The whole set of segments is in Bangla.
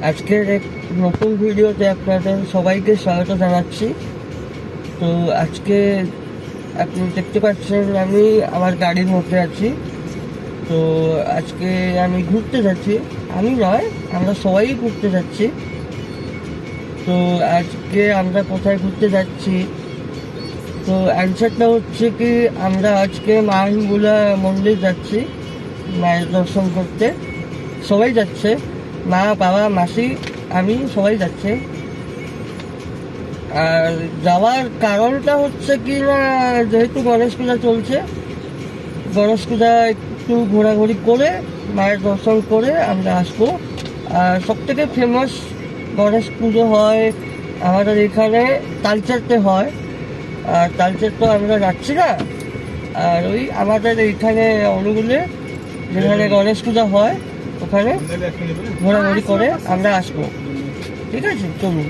আজকের এক নতুন ভিডিওতে আপনাদের সবাইকে স্বাগত জানাচ্ছি। তো আজকে আপনি দেখতে পাচ্ছেন আমি আমার গাড়ির মধ্যে আছি। তো আজকে আমি ঘুরতে যাচ্ছি, আমি নয় আমরা সবাই ঘুরতে যাচ্ছি। তো আজকে আমরা কোথায় ঘুরতে যাচ্ছি, তো অ্যান্সারটা হচ্ছে কি আমরা আজকে মাহিমগুলা মন্দির যাচ্ছি মায়ের দর্শন করতে। সবাই যাচ্ছে, মা বাবা মাসি আমি সবাই যাচ্ছে। আর যাওয়ার কারণটা হচ্ছে কি না, যেহেতু গণেশ পূজা চলছে, গণেশ পূজা একটু ঘোরাঘুরি করে মায়ের দর্শন করে আমরা আসবো। আর সবথেকে ফেমাস গণেশ পুজো হয় আমাদের এখানে তালচারতে হয়। আর তালচার তো আমরা যাচ্ছি না, আর ওই আমাদের এইখানে অনুগুলে যেখানে গণেশ পূজা হয় ওখানে ঘোরাঘুরি করে আমরা আসবো। ঠিক আছে, চলুন।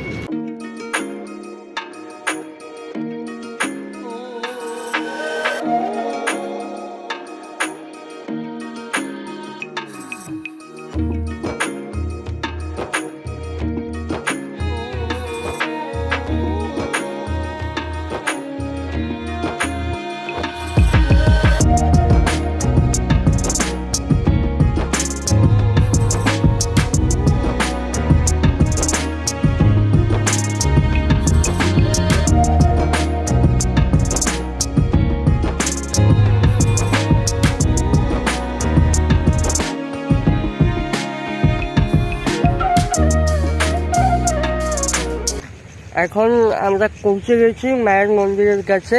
এখন আমরা পৌঁছে গেছি মায়ের মন্দিরের কাছে।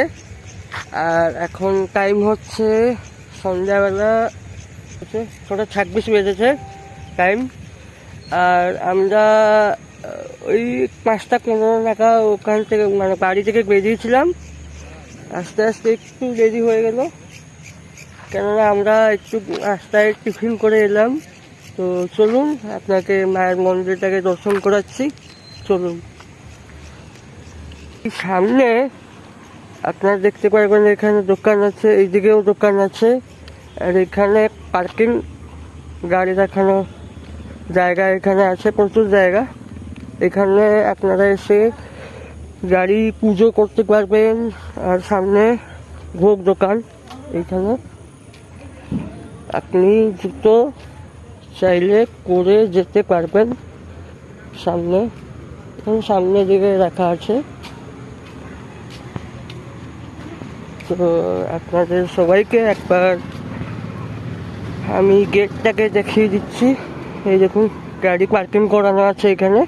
আর এখন টাইম হচ্ছে সন্ধ্যাবেলা 6:26 বেজেছে টাইম। আর আমরা ওই 5:15 নাগাদ ওখান থেকে মানে বাড়ি থেকে বেরিয়েছিলাম। আস্তে আস্তে একটু দেরি হয়ে গেল, কেননা আমরা একটু রাস্তায় টিফিন করে এলাম। তো চলুন আপনাকে মায়ের মন্দিরটাকে দর্শন করাচ্ছি, চলুন। সামনে আপনারা দেখতে পারবেন এখানে দোকান আছে, এইদিকেও দোকান আছে। আর এখানে পার্কিং গাড়ি রাখানো জায়গা এখানে আছে, প্রচুর জায়গা। এখানে আপনারা এসে গাড়ি পুজো করতে পারবেন। আর সামনে ভোগ দোকান, এখানে আপনি জুতো চাইলে করে যেতে পারবেন। সামনে দিকে রাখা আছে। তো আপনাদের সবাইকে একবার আমি গেটটাকে দেখিয়ে দিচ্ছি। এই দেখুন গাড়ি পার্কিং করানো আছে এখানে।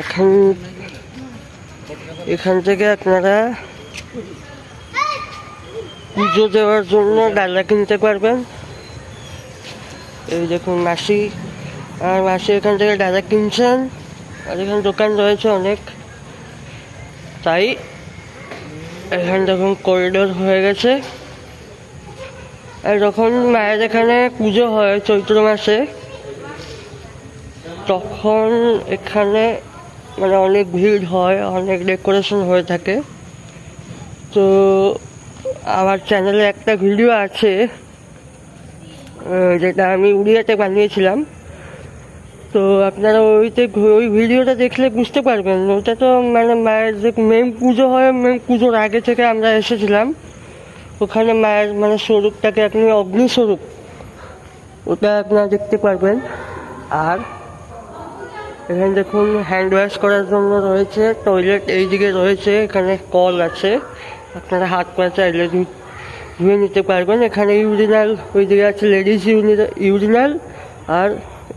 এখন এখান থেকে আপনারা পুজো দেওয়ার জন্য ডালা কিনতে পারবেন। এই দেখুন মাসি এখান থেকে ডালা কিনছেন। আর এখানে দোকান রয়েছে অনেক, তাই এখানে দেখুন করিডোর হয়ে গেছে। আর যখন মায়ের এখানে পুজো হয় চৈত্র মাসে, তখন এখানে মানে অনেক ভিড় হয়, অনেক ডেকোরেশন হয়ে থাকে। তো আমার চ্যানেলে একটা ভিডিও আছে যেটা আমি উড়িয়াতে বানিয়েছিলাম। তো আপনারা ওই ভিডিওটা দেখলে বুঝতে পারবেন। ওটা তো মানে মায়ের যে মেন পুজো হয়, মেন পুজোর আগে থেকে আমরা এসেছিলাম ওখানে। মায়ের মানে স্বরূপটাকে আপনি অগ্নিস্বরূপ, ওটা আপনারা দেখতে পারবেন। আর এখানে দেখুন হ্যান্ড ওয়াশ করার জন্য রয়েছে টয়লেট, এইদিকে রয়েছে, এখানে কল আছে, আপনারা হাত পা চাইলে ধুয়ে নিতে পারবেন। এখানে ইউরিনাল, ওইদিকে আছে লেডিস ইউরিনাল, আর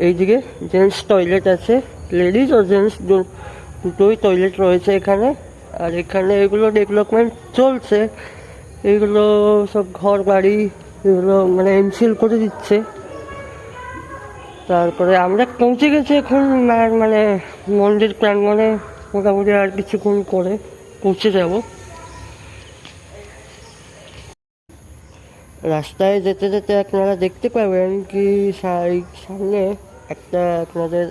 এইদিকে জেন্টস টয়লেট আছে। লেডিস ও জেন্টস দুটোই টয়লেট রয়েছে এখানে। আর এখানে এগুলো ডেভেলপমেন্ট চলছে, এগুলো সব ঘর বাড়ি এগুলো মানে এনসিল করে দিচ্ছে। তারপরে আমরা পৌঁছে গেছি এখন মানে মন্দির প্রাঙ্গণে। মোটামুটি আর কিছুক্ষণ করে পৌঁছে যাব। রাস্তায় যেতে যেতে আপনারা দেখতে পাবেন কি সামনে একটা আপনাদের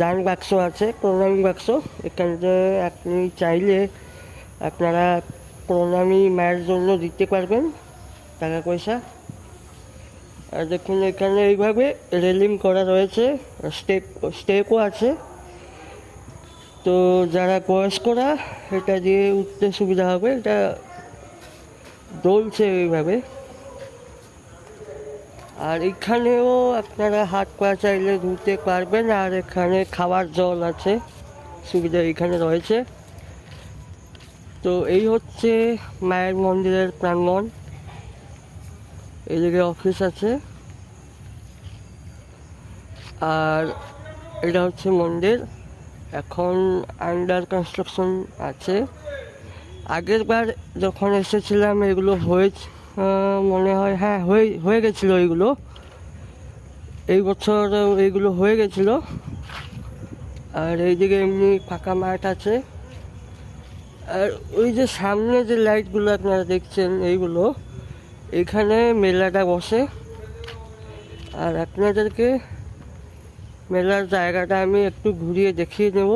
দান বাক্স আছে, প্রণামী বাক্স। এখানে আপনি চাইলে আপনারা প্রণামী মায়ের জন্য দিতে পারবেন টাকা পয়সা। আর দেখুন এখানে এইভাবে রেলিং করা রয়েছে, স্টেপও আছে। তো যারা বয়স্করা এটা দিয়ে উঠতে সুবিধা হবে, এটা দোলছে এইভাবে। আর এখানেও আপনারা হাত পা চাইলে ধুতে পারবেন। আর এখানে খাবার জল আছে, সুবিধা এখানে রয়েছে। তো এই হচ্ছে মায়ের মন্দিরের প্রাঙ্গণ। এদিকে অফিস আছে, আর এটা হচ্ছে মন্দির, এখন আন্ডার কনস্ট্রাকশন আছে। আগের বার যখন এসেছিলাম এগুলো মনে হয় হ্যাঁ হয়ে গেছিলো এইগুলো। এই বছর এইগুলো হয়ে গেছিলো। আর এইদিকে এমনি ফাঁকা মাঠ আছে। আর ওই যে সামনে যে লাইটগুলো আপনারা দেখছেন এইগুলো, এখানে মেলাটা বসে। আর আপনাদেরকে মেলার জায়গাটা আমি একটু ঘুরিয়ে দেখিয়ে দেব।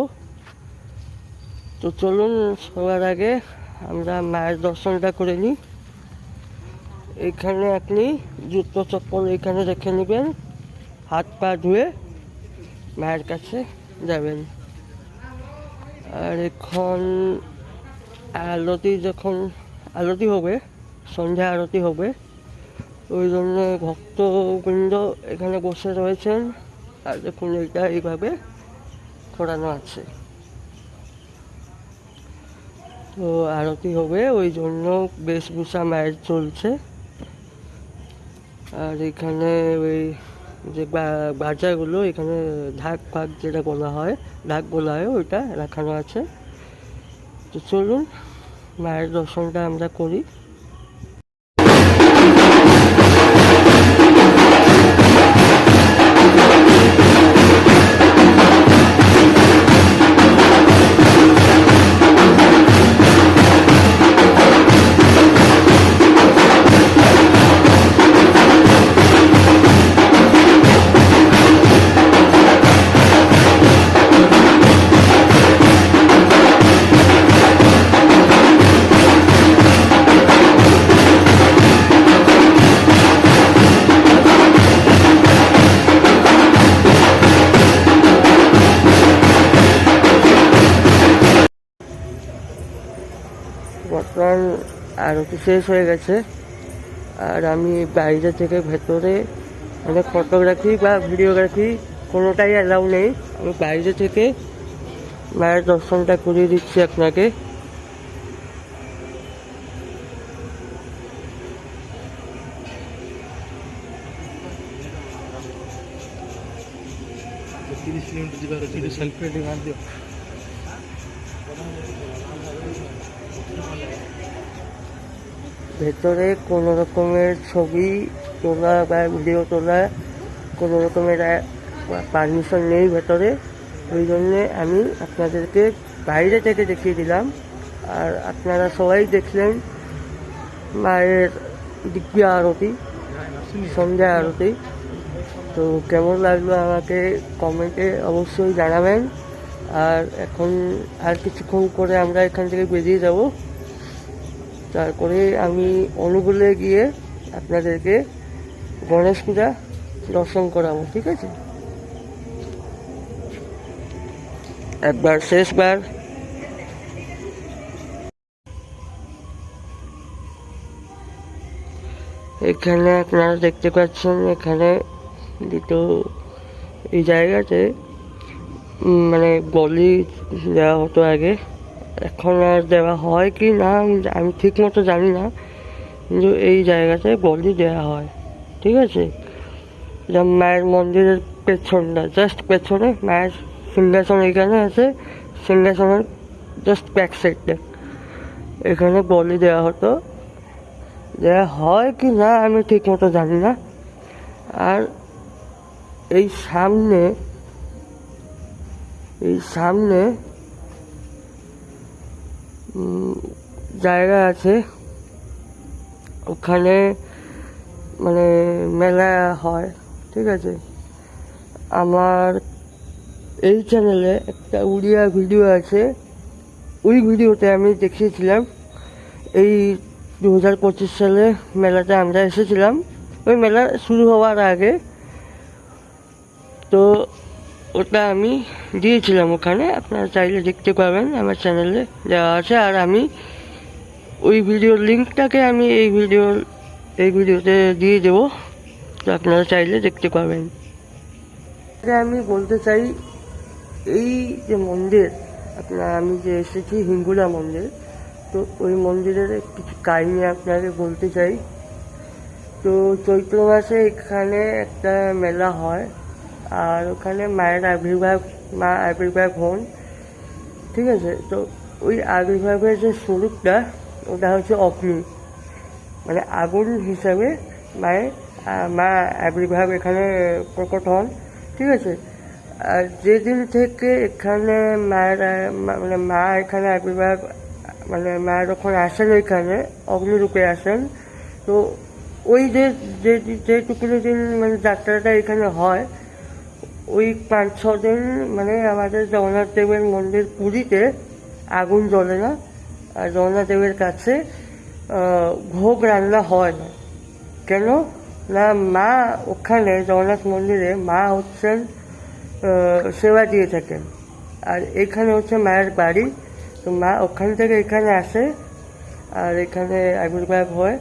তো চলুন, সবার আগে আমরা মায়ের দর্শনটা করে নিই। এখানে আপনি জুতো চপ্পল এখানে রেখে নেবেন, হাত পা ধুয়ে মায়ের কাছে যাবেন। আর এখন যখন আরতি হবে, সন্ধ্যা আরতি হবে, ওই জন্য ভক্তবৃন্দ এখানে বসে রয়েছেন। আর দেখুন এটা এইভাবে করানো আছে। তো আরতি হবে, ওই জন্য বেশভূষা মায়ের চলছে। আর এখানে ওই যে বাজাগুলো, এখানে ঢাক যেটা বলা হয়, ঢাক বলা হয়, ওইটা রাখানো আছে। তো চলুন মায়ের দর্শনটা আমরা করি। বর্তমান আরতি শেষ হয়ে গেছে। আর আমি বাইরে থেকে ভেতরে, মানে ফটোগ্রাফি বা ভিডিওগ্রাফি কোনোটাই অ্যালাউ নেই। আমি বাইরে থেকে মায়ের দর্শনটা করিয়ে দিচ্ছি আপনাকে। ভেতরে কোনো রকমের ছবি তোলা বা ভিডিও তোলা কোনো রকমের পারমিশন নেই ভেতরে। ওই জন্যে আমি আপনাদেরকে বাইরে থেকে দেখিয়ে দিলাম। আর আপনারা সবাই দেখলেন মায়ের দিব্য আরতি, সন্ধ্যা আরতি। তো কেমন লাগলো আমাকে কমেন্টে অবশ্যই জানাবেন। আর এখন আর কিছুক্ষণ করে আমরা এখান থেকে বেরিয়ে যাব। তারপরে আমি অনুগুলে গিয়ে আপনাদেরকে গণেশ পূজা দর্শন করাবো, ঠিক আছে? একবার শেষবার এখানে আপনারা দেখতে পাচ্ছেন, এখানে দুটো এই জায়গাতে মানে বলি দেওয়া হতো আগে, এখন আর দেওয়া হয় কি না আমি ঠিক মতো জানি না, কিন্তু এই জায়গাতে বলি দেওয়া হয়, ঠিক আছে? যেমন মায়ের মন্দিরের পেছনটা, জাস্ট পেছনে মায়ের সিংহাসন এখানে আছে, সিংহাসনের জাস্ট ব্যাক সাইডটা এখানে বলি দেওয়া হতো। দেওয়া হয় কি না আমি ঠিক মতো জানি না। আর এই সামনে জায়গা আছে, ওখানে মানে মেলা হয়, ঠিক আছে। আমার এই চ্যানেলে একটা উড়িয়া ভিডিও আছে, ওই ভিডিওতে আমি দেখিয়েছিলাম এই 2025 সালে মেলাতে আমরা এসেছিলাম, ওই মেলা শুরু হওয়ার আগে। তো ওটা আমি দিয়েছিলাম ওখানে, আপনারা চাইলে দেখতে পাবেন, আমার চ্যানেলে দেওয়া আছে। আর আমি ওই ভিডিওর লিঙ্কটাকে আমি এই ভিডিওতে দিয়ে দেবো, তো আপনারা চাইলে দেখতে পাবেন। আমি বলতে চাই, এই যে মন্দির আমি যে এসেছি হিঙ্গুলা মন্দির, তো ওই মন্দিরের কিছু কাহিনী আপনাকে বলতে চাই। তো চৈত্র মাসে এখানে একটা মেলা হয়, আর ওখানে মায়ের মা আবির্ভাব হন, ঠিক আছে। তো ওই আবির্ভাবের যে স্বরূপটা, ওটা হচ্ছে অগ্নি, মানে আগুন হিসাবে মা আবির্ভাব এখানে প্রকট হন, ঠিক আছে। আর যেদিন থেকে এখানে মা এখানে আবির্ভাব, মানে মা যখন আসেন ওইখানে অগ্নিরূপে আসেন, তো ওই যেটুকুনি দিন মানে যাত্রাটা এখানে হয়, ওই 5-6 দিন মানে আমাদের জগন্নাথ দেবের মন্দির পুরীতে আগুন জ্বলে না, আর জগন্নাথ দেবের কাছে ভোগ রান্না হয় না। কেন না, মা ওখানে জগন্নাথ মন্দিরে মা হচ্ছেন সেবা দিয়ে থাকেন, আর এখানে হচ্ছে মায়ের বাড়ি। তো মা ওখান থেকে এখানে আসে, আর এখানে আবির্ভাব হয়,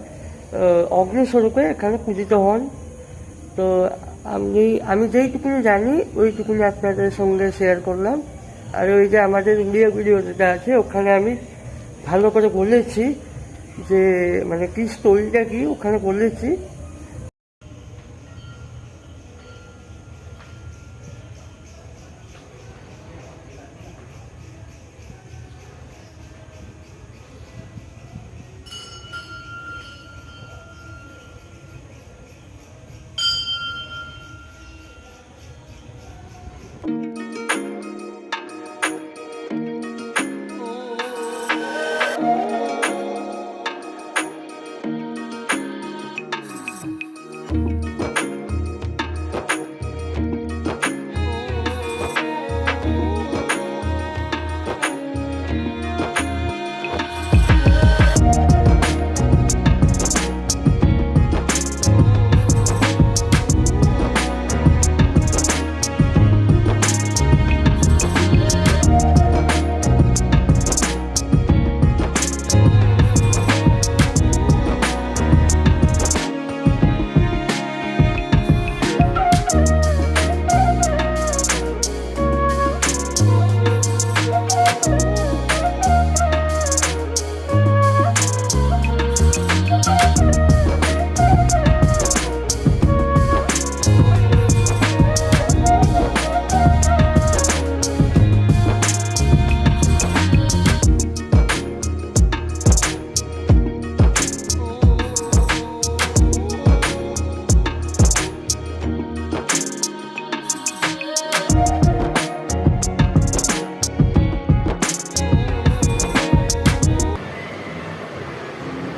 অগ্নিস্বরূপে এখানে পূজিত হন। তো আমি যেইটুকুনি জানি ওইটুকুনি আপনাদের সঙ্গে শেয়ার করলাম। আর ওই যে আমাদের উড়িয়া ভিডিও যেটা আছে, ওখানে আমি ভালো করে বলেছি যে মানে কি স্টোরিটা কি ওখানে বলেছি।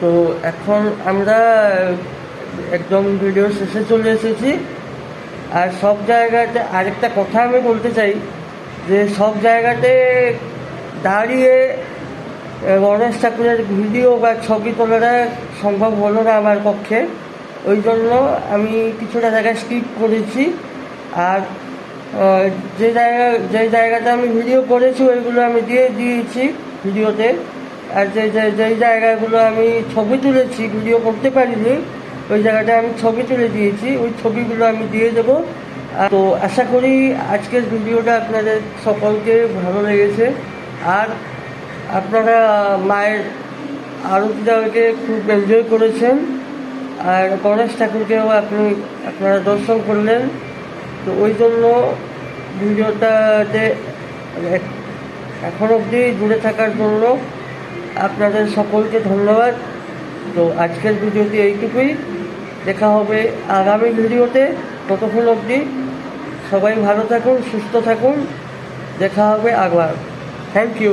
তো এখন আমরা একদম ভিডিও শেষে চলে এসেছি। আর সব জায়গাতে আরেকটা কথা আমি বলতে চাই, যে সব জায়গাতে দাঁড়িয়ে গণেশ ঠাকুরের ভিডিও বা ছবি তোলাটা সম্ভব হলো না আমার পক্ষে, ওই জন্য আমি কিছুটা জায়গায় স্কিপ করেছি। আর যে জায়গাটা আমি ভিডিও করেছি ওইগুলো আমি দিয়েছি ভিডিওতে। আর যেই জায়গাগুলো আমি ছবি তুলেছি, ভিডিও করতে পারিনি, ওই জায়গাটা আমি ছবি তুলে দিয়েছি, ওই ছবিগুলো আমি দিয়ে দেবো। তো আশা করি আজকের ভিডিওটা আপনাদের সকলকে ভালো লেগেছে, আর আপনারা মায়ের আরতিটাকে খুব এনজয় করেছেন, আর গণেশ ঠাকুরকেও আপনারা দর্শন করলেন। তো ওই জন্য ভিডিওটাতে এখন অবধি জুড়ে থাকার জন্য আপনাদের সকলকে ধন্যবাদ। তো আজকের ভিডিওটি এইটুকুই, দেখা হবে আগামী ভিডিওতে। ততক্ষণ অবধি সবাই ভালো থাকুন, সুস্থ থাকুন, দেখা হবে আবার। Thank you.